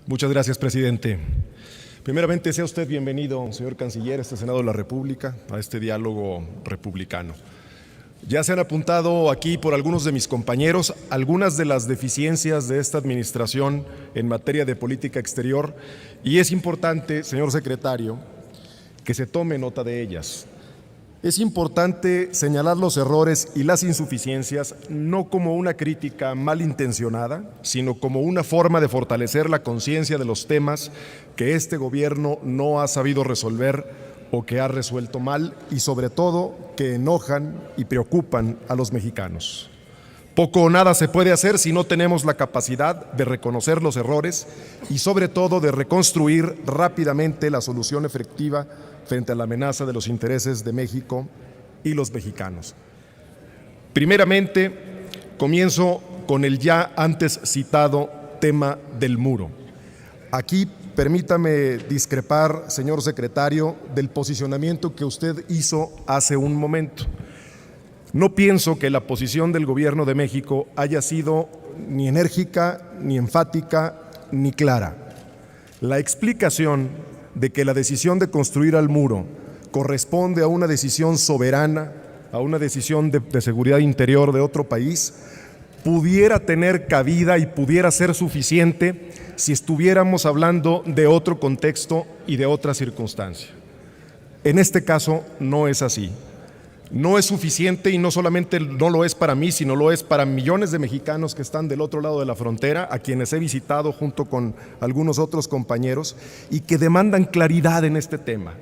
Muchas gracias, presidente. Primeramente, sea usted bienvenido, señor canciller, a este Senado de la República, a este diálogo republicano. Ya se han apuntado aquí por algunos de mis compañeros algunas de las deficiencias de esta administración en materia de política exterior y es importante, señor secretario, que se tome nota de ellas. Es importante señalar los errores y las insuficiencias no como una crítica malintencionada, sino como una forma de fortalecer la conciencia de los temas que este gobierno no ha sabido resolver o que ha resuelto mal y sobre todo que enojan y preocupan a los mexicanos. Poco o nada se puede hacer si no tenemos la capacidad de reconocer los errores y sobre todo de reconstruir rápidamente la solución efectiva frente a la amenaza de los intereses de México y los mexicanos. Primeramente, comienzo con el ya antes citado tema del muro. Aquí permítame discrepar, señor secretario, del posicionamiento que usted hizo hace un momento. No pienso que la posición del Gobierno de México haya sido ni enérgica, ni enfática, ni clara. La explicación de que la decisión de construir el muro corresponde a una decisión soberana, a una decisión de seguridad interior de otro país, pudiera tener cabida y pudiera ser suficiente si estuviéramos hablando de otro contexto y de otra circunstancia. En este caso no es así. No es suficiente y no solamente no lo es para mí, sino lo es para millones de mexicanos que están del otro lado de la frontera, a quienes he visitado junto con algunos otros compañeros y que demandan claridad en este tema.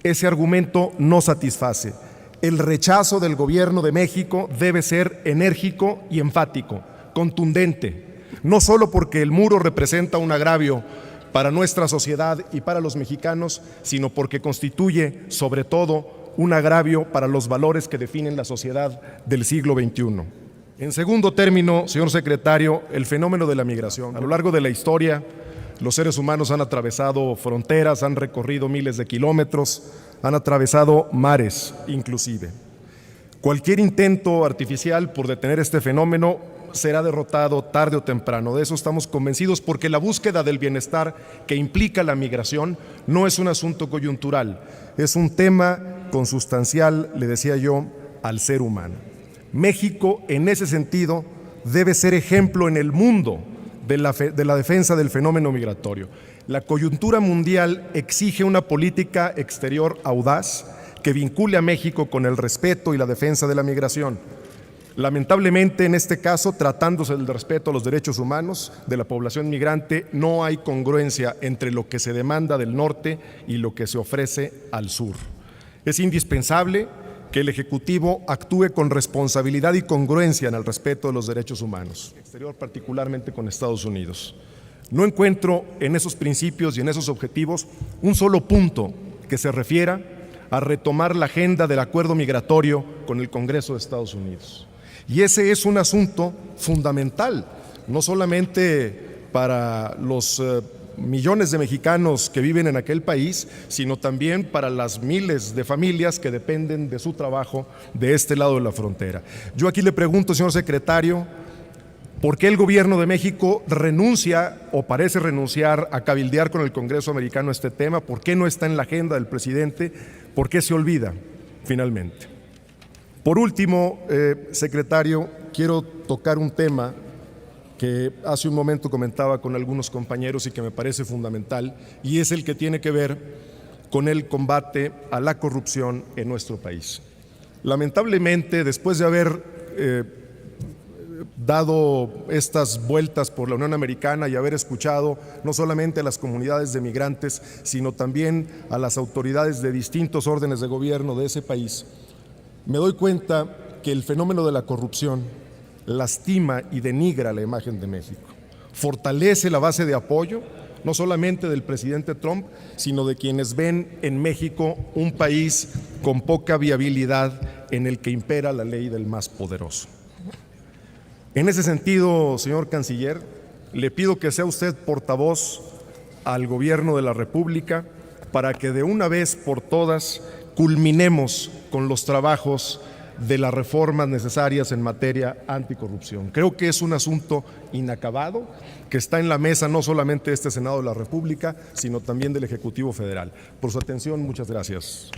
Ese argumento no satisface. El rechazo del Gobierno de México debe ser enérgico y enfático, contundente, no solo porque el muro representa un agravio para nuestra sociedad y para los mexicanos, sino porque constituye, sobre todo, un agravio para los valores que definen la sociedad del siglo XXI. En segundo término, señor secretario, el fenómeno de la migración. A lo largo de la historia, los seres humanos han atravesado fronteras, han recorrido miles de kilómetros, han atravesado mares inclusive. Cualquier intento artificial por detener este fenómeno será derrotado tarde o temprano. De eso estamos convencidos porque la búsqueda del bienestar que implica la migración no es un asunto coyuntural, es un tema consustancial, le decía yo, al ser humano. México, en ese sentido, debe ser ejemplo en el mundo de la defensa del fenómeno migratorio. La coyuntura mundial exige una política exterior audaz que vincule a México con el respeto y la defensa de la migración. Lamentablemente, en este caso, tratándose del respeto a los derechos humanos de la población migrante, no hay congruencia entre lo que se demanda del norte y lo que se ofrece al sur. Es indispensable que el Ejecutivo actúe con responsabilidad y congruencia en el respeto de los derechos humanos, exterior particularmente con Estados Unidos. No encuentro en esos principios y en esos objetivos un solo punto que se refiera a retomar la agenda del acuerdo migratorio con el Congreso de Estados Unidos. Y ese es un asunto fundamental, no solamente para los millones de mexicanos que viven en aquel país, sino también para las miles de familias que dependen de su trabajo de este lado de la frontera. Yo aquí le pregunto, señor secretario, ¿por qué el Gobierno de México renuncia o parece renunciar a cabildear con el Congreso americano este tema? ¿Por qué no está en la agenda del presidente? ¿Por qué se olvida finalmente? Por último, secretario, quiero tocar un tema que hace un momento comentaba con algunos compañeros y que me parece fundamental, y es el que tiene que ver con el combate a la corrupción en nuestro país. Lamentablemente, después de haber dado estas vueltas por la Unión Americana y haber escuchado no solamente a las comunidades de migrantes, sino también a las autoridades de distintos órdenes de gobierno de ese país, me doy cuenta que el fenómeno de la corrupción lastima y denigra la imagen de México. Fortalece la base de apoyo, no solamente del presidente Trump, sino de quienes ven en México un país con poca viabilidad en el que impera la ley del más poderoso. En ese sentido, señor canciller, le pido que sea usted portavoz al Gobierno de la República para que de una vez por todas culminemos con los trabajos de las reformas necesarias en materia anticorrupción. Creo que es un asunto inacabado que está en la mesa no solamente de este Senado de la República, sino también del Ejecutivo Federal. Por su atención, muchas gracias.